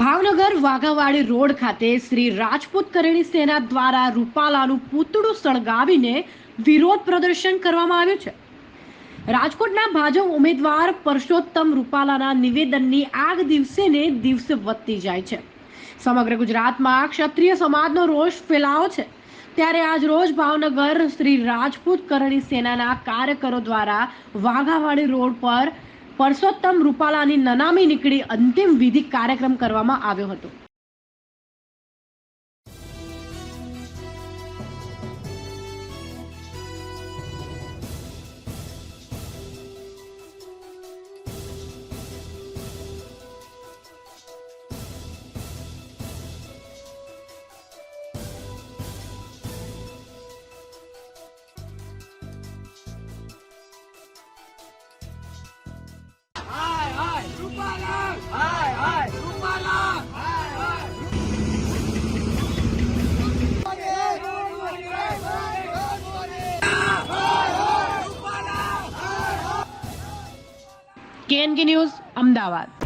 Bhavnagar Waghawadi road ખાતે શ્રી રાજપૂત કરેણી સેના દ્વારા રૂપાલાનું પૂતળું સળગાવીને વિરોધ પ્રદર્શન કરવામાં આવ્યું છે. રાજકોટના ભાજપ ઉમેદવાર પરસોત્તમ રૂપાલાના નિવેદનની આગ દિવસે ને દિવસે વધતી જાય છે. સમગ્ર ગુજરાતમાં ક્ષત્રિય સમાજનો રોષ ફેલાયો છે. ત્યારે આજ રોજ ભાવનગર શ્રી રાજપૂત કરણી સેનાના કાર્યકરો દ્વારા વાઘાવાડી રોડ પર પરસોત્તમ રૂપાલાની નનામી નીકળી અંતિમ વિધિ કાર્યક્રમ કરવામાં આવ્યો હતો. KNK news Ahmedabad.